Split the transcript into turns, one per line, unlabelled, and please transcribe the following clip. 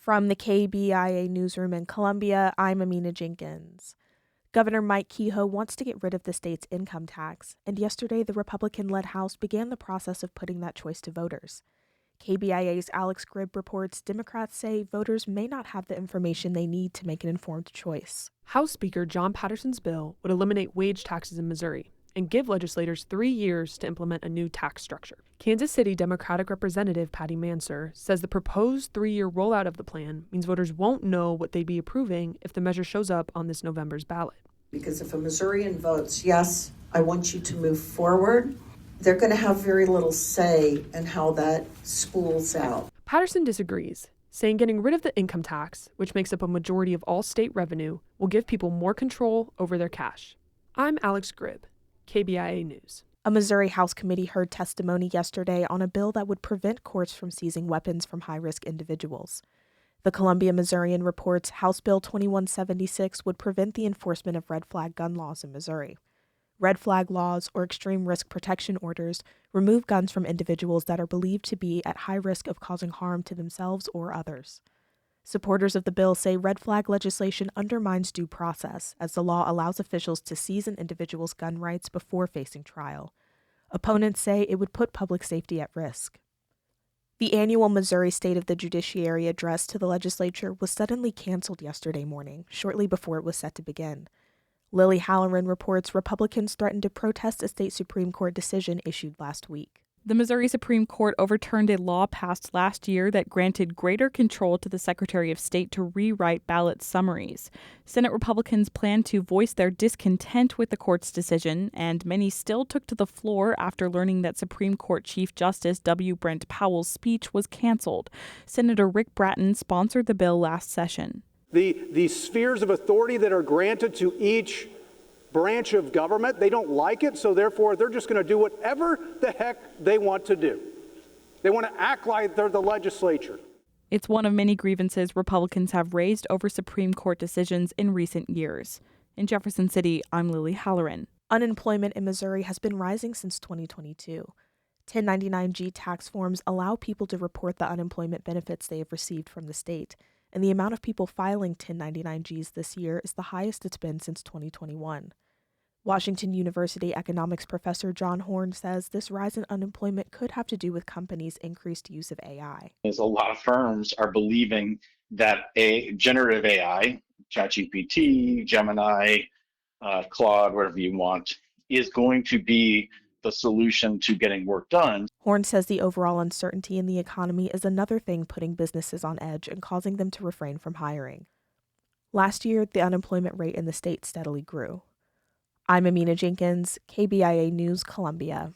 From the KBIA newsroom in Columbia, I'm Amina Jenkins. Governor Mike Kehoe wants to get rid of the state's income tax, and yesterday the Republican-led House began the process of putting that choice to voters. KBIA's Alex Gribb reports Democrats say voters may not have the information they need to make an informed choice.
House Speaker John Patterson's bill would eliminate wage taxes in Missouri and give legislators 3 years to implement a new tax structure. Kansas City Democratic Representative Patty Manser says the proposed 3-year rollout of the plan means voters won't know what they'd be approving if the measure shows up on this November's ballot.
Because if a Missourian votes, yes, I want you to move forward, they're going to have very little say in how that spools out.
Patterson disagrees, saying getting rid of the income tax, which makes up a majority of all state revenue, will give people more control over their cash. I'm Alex Gribb, KBIA News.
A Missouri House committee heard testimony yesterday on a bill that would prevent courts from seizing weapons from high-risk individuals. The Columbia Missourian reports House Bill 2176 would prevent the enforcement of red flag gun laws in Missouri. Red flag laws, or extreme risk protection orders, remove guns from individuals that are believed to be at high risk of causing harm to themselves or others. Supporters of the bill say red flag legislation undermines due process, as the law allows officials to seize an individual's gun rights before facing trial. Opponents say it would put public safety at risk. The annual Missouri State of the Judiciary address to the legislature was suddenly canceled yesterday morning, shortly before it was set to begin. Lily Halloran reports Republicans threatened to protest a state Supreme Court decision issued last week.
The Missouri Supreme Court overturned a law passed last year that granted greater control to the Secretary of State to rewrite ballot summaries. Senate Republicans plan to voice their discontent with the court's decision, and many still took to the floor after learning that Supreme Court Chief Justice W. Brent Powell's speech was canceled. Senator Rick Bratton sponsored the bill last session.
The spheres of authority that are granted to each branch of government, they don't like it, so therefore they're just going to do whatever the heck they want to do. They want to act like they're the legislature.
It's one of many grievances Republicans have raised over Supreme Court decisions in recent years. In Jefferson City, I'm Lily Halloran.
Unemployment in Missouri has been rising since 2022. 1099-G tax forms allow people to report the unemployment benefits they have received from the state, and the amount of people filing 1099-Gs this year is the highest it's been since 2021. Washington University economics professor John Horn says this rise in unemployment could have to do with companies' increased use of AI.
As a lot of firms are believing that a generative AI, ChatGPT, Gemini, Claude, whatever you want, is going to be the solution to getting work done.
Horn says the overall uncertainty in the economy is another thing putting businesses on edge and causing them to refrain from hiring. Last year, the unemployment rate in the state steadily grew. I'm Amina Jenkins, KBIA News, Columbia.